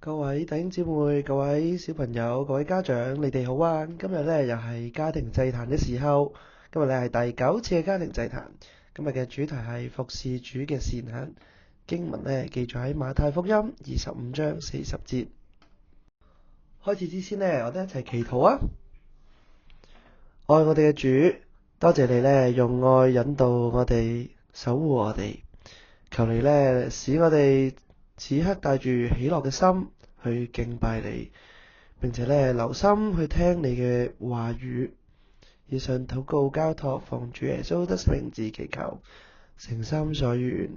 各位弟兄姊妹、各位小朋友、各位家長，你哋好啊！今日咧又係家庭祭壇嘅時候，今日咧係第9次嘅家庭祭壇。今日嘅主題係服侍主嘅善行。經文咧記載喺馬太福音25章40節。開始之前呢，我哋一齊祈禱啊！愛我哋嘅主，多謝你咧用愛引導我哋，守護我哋。求你咧使我哋此刻帶住喜樂嘅心去敬拜你，並且咧留心去聽你嘅話語。以上禱告交託，奉主耶穌得勝名字祈求，誠心所願。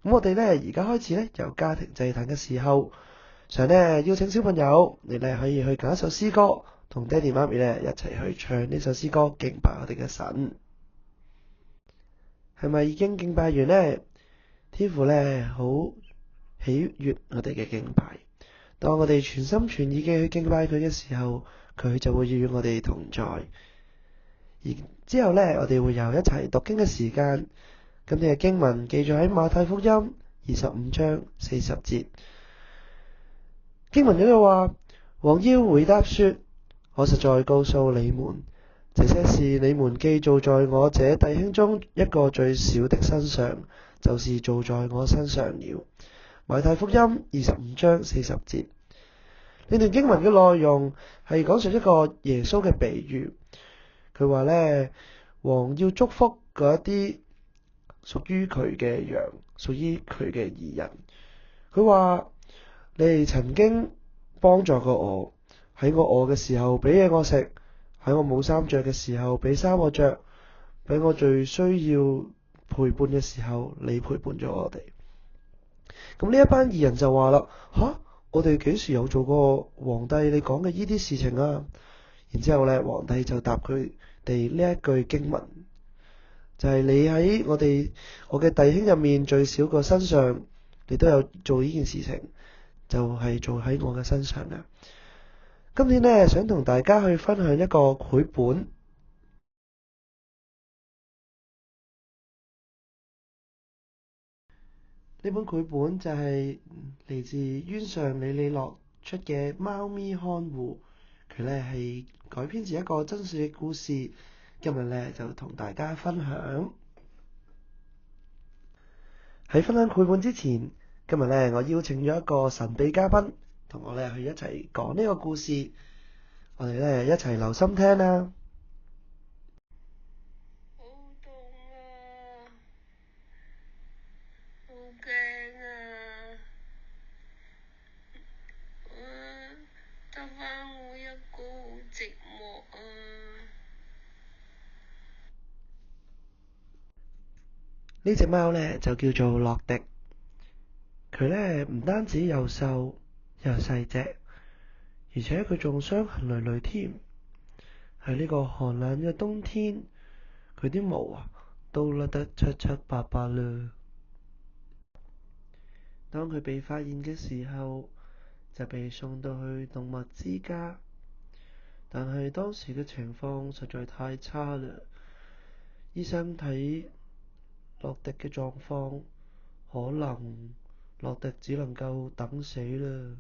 咁我哋咧而家開始咧有家庭祭壇嘅時候，想咧邀請小朋友，你咧可以去揀一首詩歌，同爹哋媽咪咧一齊去唱呢首詩歌，敬拜我哋嘅神。係咪已經敬拜完呢？天父咧好喜悅我哋嘅敬拜。當我哋全心全意嘅去敬拜佢嘅時候，佢就會與我哋同在。然之後咧，我哋會有一齊讀經嘅時間。今日嘅經文記載喺馬太福音25章40節。經文嗰度話：王要回答說，我實在告訴你們，這些事你們既做在我這弟兄中一個最小的身上，就是做在我身上了。馬太福音25章40節。呢段經文嘅內容係講述一個耶穌嘅比喻。佢話呢，王要祝福嗰一啲屬於佢嘅羊，屬於佢嘅義人。佢話：你哋曾經幫助過我，喺我餓嘅時候俾嘢我食，喺我冇衫着嘅時候俾衫我着，俾我最需要陪伴嘅時候，你陪伴咗我哋。咁呢一班義人就話啦：我哋幾時有做過皇帝你講嘅呢啲事情啊？然之後咧，皇帝就答佢哋呢一句經文，就係你喺我嘅弟兄入面最少個身上，你都有做呢件事情，就係做喺我嘅身上啦。今天呢，想同大家去分享一個繪本。呢本繪本就係嚟自淵上李李樂出嘅《貓咪看護》，佢呢係改編自一個真實嘅故事。今日呢就同大家分享。喺分享繪本之前，今日呢我邀請咗一個神秘嘉賓，同我呢去一齊講呢個故事。我哋呢一齊留心聽啦。得返我一個，好寂寞啊！呢隻貓呢就叫做樂迪，佢呢唔單止又瘦又細隻，而且佢仲傷痕累累添。喺呢個寒冷嘅冬天，佢啲毛都甩得七七八八啦。當佢被發現嘅時候，就被送到去動物之家，但係當時嘅情況實在太差啦。醫生睇樂迪嘅狀況，可能樂迪只能夠等死啦。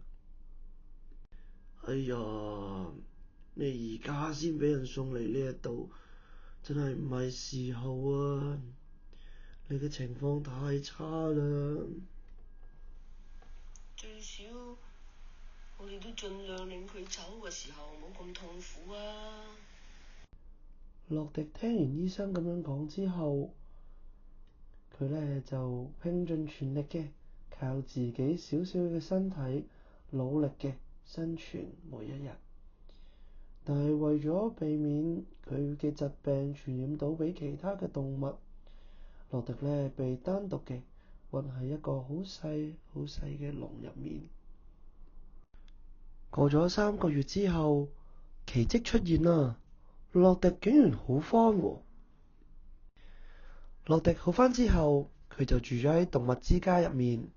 哎呀，你而家先俾人送嚟呢一度，真係唔係時候啊！你嘅情況太差啦。最少我哋都盡量令佢走嘅時候冇咁痛苦啊！樂迪聽完醫生咁樣講之後，佢呢就拼盡全力嘅，靠自己小小嘅身體努力嘅生存每一日。但係為咗避免佢嘅疾病傳染到俾其他嘅動物，樂迪呢被單獨嘅困喺一個好細好細嘅籠入面。過咗3個月之後，奇蹟出現啦！樂迪竟然好返喎。樂迪好返之後，佢就住咗喺動物之家入面。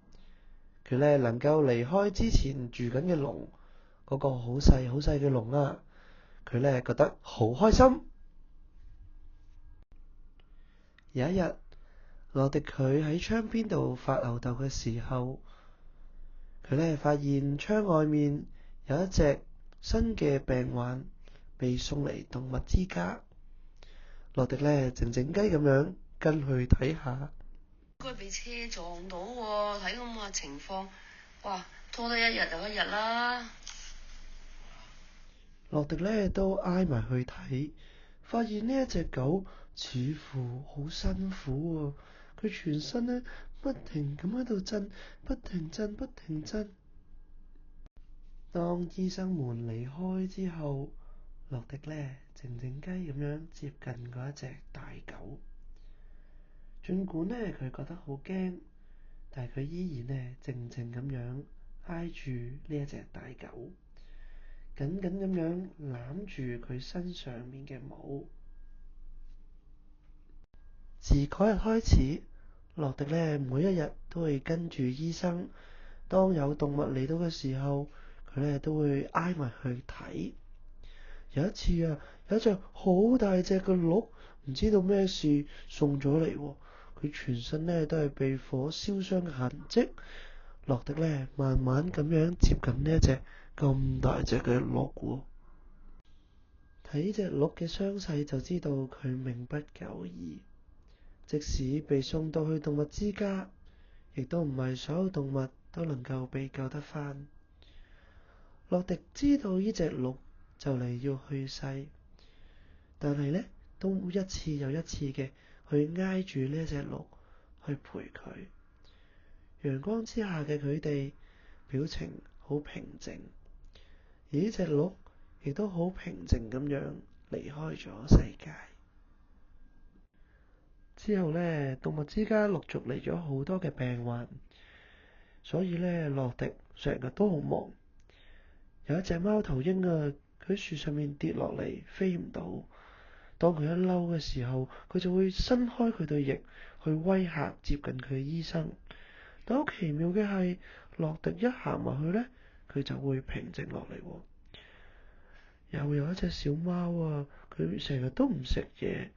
佢呢能夠離開之前住緊嘅籠，嗰個好細好細嘅籠啊！佢呢覺得好開心。有一日，樂迪佢喺窗邊度發吽哣嘅時候，佢呢發現窗外面有一隻新嘅病患被送嚟動物之家。洛迪呢靜靜雞咁樣跟去睇下。應該俾車撞到喎，睇咁嘅情況，哇，拖得一日就一日啦。洛迪呢都挨埋去睇，發現呢一隻狗似乎好辛苦喎，佢全身呢不停咁喺度震，不停震，不停震。當醫生們離開之後，洛迪呢靜靜雞咁樣接近嗰一隻大狗。儘管呢佢覺得好驚，但係佢依然呢靜靜咁樣挨住呢一隻大狗，緊緊咁樣攬住佢身上面嘅毛。自嗰日開始，洛迪呢每一日都會跟住醫生，當有動物嚟到嘅時候，佢呢都會挨埋去睇。有一次啊，有一隻好大隻嘅鹿，唔知道咩事送咗嚟喎，佢全身呢都係被火燒傷嘅痕跡。洛迪呢慢慢咁樣接近呢一隻咁大隻嘅鹿喎，睇隻鹿嘅傷勢就知道佢命不久矣。即使被送到去動物之家，亦都唔係所有動物都能夠被救得返。洛迪知道呢隻鹿就嚟要去世，但係呢都一次又一次嘅去挨住呢隻鹿去陪佢。陽光之下嘅佢哋表情好平靜，而呢隻鹿亦都好平靜咁樣離開咗世界。之後呢，動物之家陸續嚟咗好多嘅病患，所以呢，洛迪成日都好忙。有一隻貓頭鷹啊，佢喺樹上面跌落嚟，飛唔到。當佢一嬲嘅時候，佢就會伸開佢對翼去威嚇接近佢嘅醫生。但好奇妙嘅係，洛迪一行埋去呢，佢就會平靜落嚟。又有一隻小貓啊，佢成日都唔食嘢，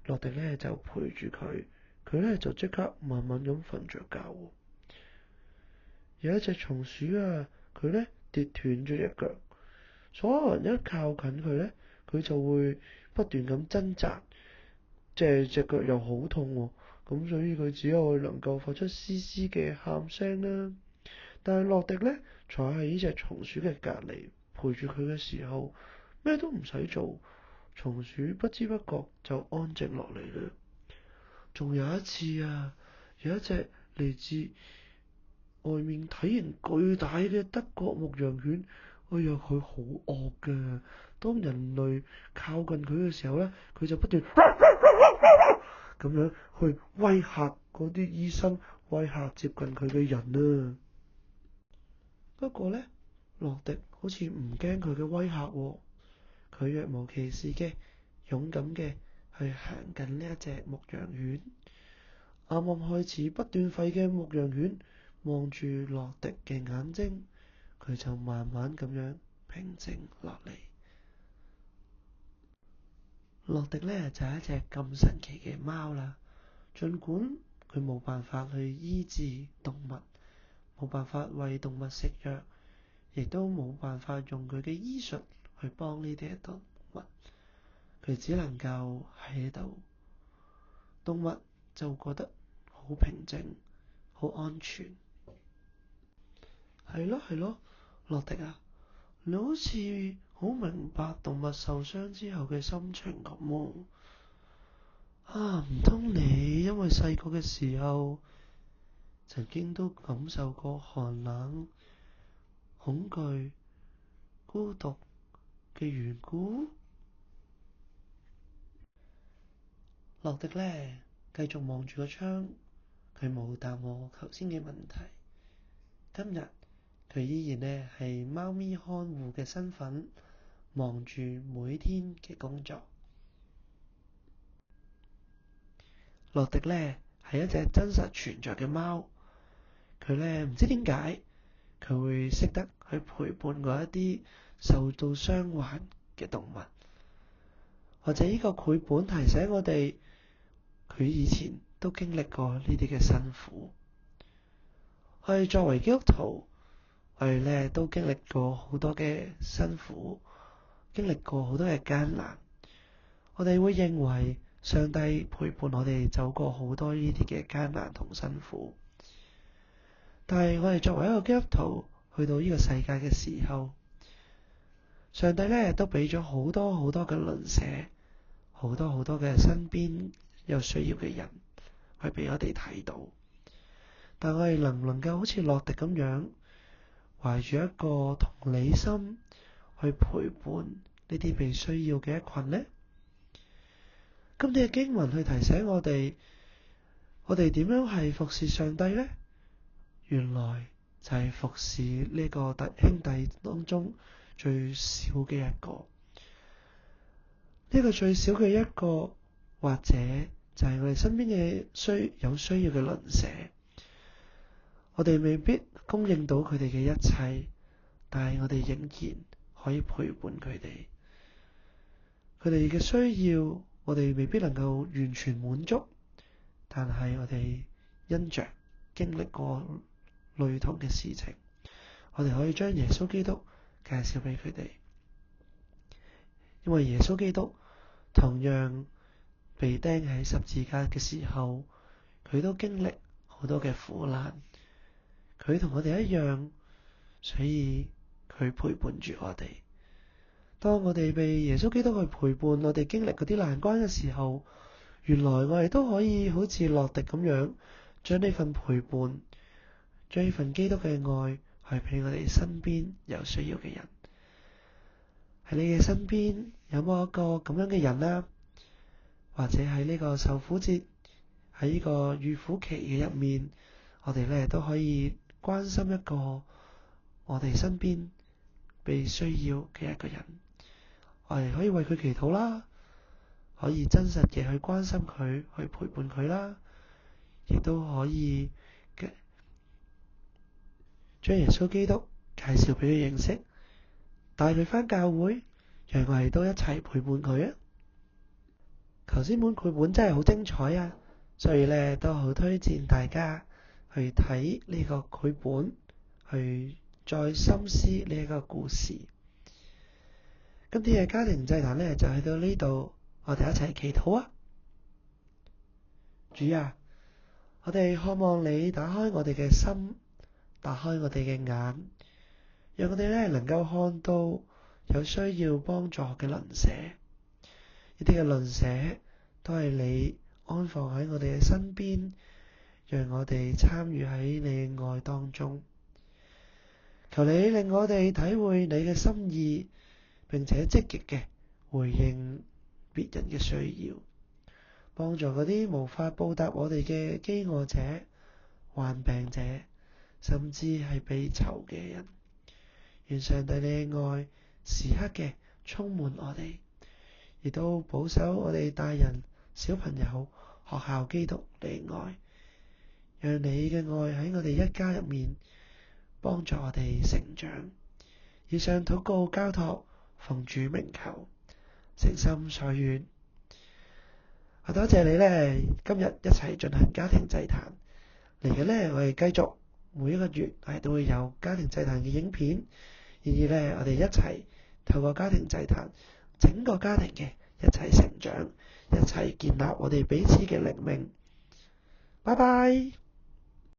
洛迪呢就陪住佢，佢呢就即刻慢慢咁瞓着覺。有一隻松鼠啊，佢呢跌斷咗隻腳，所有人一靠近佢呢，佢就會不斷咁掙扎，即係隻腳又好痛喎，咁所以佢只有能夠發出嘶嘶嘅喊聲啦。但係洛迪呢，坐喺呢隻松鼠嘅隔離陪住佢嘅時候，咩都唔使做，松鼠不知不覺就安靜落嚟啦。仲有一次啊，有一隻嚟自外面體型巨大嘅德國牧羊犬，哎呀，佢好惡㗎。當人類靠近佢嘅時候呢，佢就不斷咁樣去威嚇嗰啲醫生，威嚇接近佢嘅人啊。不過呢，洛迪好似唔驚佢嘅威嚇喎，佢若無其事嘅勇敢嘅去行近呢一隻牧羊犬。啱啱開始不斷吠嘅牧羊犬望住洛迪嘅眼睛，佢就慢慢咁樣平靜落嚟。洛迪呢就係一隻咁神奇嘅貓啦，儘管佢冇辦法去醫治動物，冇辦法為動物食藥，亦都冇辦法用佢嘅醫術去幫呢啲動物，佢只能夠喺度，動物就覺得好平靜，好安全。係咯，洛迪啊，你好似好明白動物受傷之後嘅心情咁喎。唔通你因為細個嘅時候曾經都感受過寒冷、恐懼、孤獨嘅緣故？洛迪呢繼續望住個窗，佢冇答我頭先嘅問題。今日佢依然呢係貓咪看護嘅身份，忙住每天嘅工作。洛迪呢係一隻真實存在嘅貓，佢呢唔知點解佢會識得去陪伴嗰一啲受到傷患嘅動物，或者呢個繪本提醒我哋，佢以前都經歷過呢啲嘅辛苦。我哋作為基督徒，我哋咧都經歷過好多嘅辛苦，經歷過好多嘅艱難。我哋會認為上帝陪伴我哋走過好多呢啲嘅艱難同辛苦，但係我哋作為一個基督徒去到呢個世界嘅時候，上帝咧都俾咗好多好多嘅鄰舍，好多好多嘅身邊有需要嘅人去俾我哋睇到。但我哋能唔能夠好似洛迪咁樣，懷住一個同理心去陪伴呢啲被需要嘅一群呢？今天嘅經文去提醒我哋點樣係服侍上帝呢？原來就係服侍呢個兄弟當中最少嘅一個。呢個最少嘅一個，或者就係我哋身邊嘅有需要嘅鄰舍。我哋未必供應到佢哋嘅一切，但係我哋仍然可以陪伴佢哋。佢哋嘅需要，我哋未必能夠完全滿足，但係我哋因着經歷過類同嘅事情，我哋可以將耶穌基督介紹俾佢哋。因為耶穌基督同樣被釘喺十字架嘅時候，佢都經歷好多嘅苦難。佢同我哋一樣，所以佢陪伴住我哋。當我哋被耶穌基督去陪伴我哋經歷嗰啲難關嘅時候，原來我哋都可以好似洛迪咁樣，將呢份陪伴，將呢份基督嘅愛去俾我哋身邊有需要嘅人。喺你嘅身邊有冇一個咁樣嘅人啊？或者喺呢個受苦節，喺呢個預苦期嘅入面，我哋咧都可以關心一個我哋身邊被需要嘅一個人。我哋可以為佢祈禱啦，可以真實嘅去關心佢，去陪伴佢啦，亦都可以將耶穌基督介紹俾佢認識，帶佢返教會，讓我哋都一齊陪伴佢啊！頭先本繪本真係好精彩啊，所以咧都好推薦大家去睇呢個繪本，去再深思呢一個故事。今天嘅家庭祭壇咧就去到呢度，我哋一齊祈禱啊！主啊，我哋渴望你打開我哋嘅心，打開我哋嘅眼，讓我哋咧能夠看到有需要幫助嘅鄰舍。呢啲嘅鄰舍都係你安放喺我哋嘅身邊，讓我哋參與喺你嘅愛當中。求你令我哋體會你嘅心意，並且積極嘅回應別人嘅需要，幫助嗰啲無法報答我哋嘅飢餓者、患病者，甚至係被囚嘅人。願上帝你嘅愛時刻嘅充滿我哋，亦都保守我哋大人、小朋友、學校基督你愛，讓你嘅愛喺我哋一家入面幫助我哋成長。以上禱告交託，奉主名求，誠心所願。我多謝你咧，今日一齊進行家庭祭壇。嚟緊咧，我哋繼續每一個月都會有家庭祭壇嘅影片，然而咧，我哋一齊透過家庭祭壇，整個家庭嘅一齊成長，一齊建立我哋彼此嘅靈命。拜拜。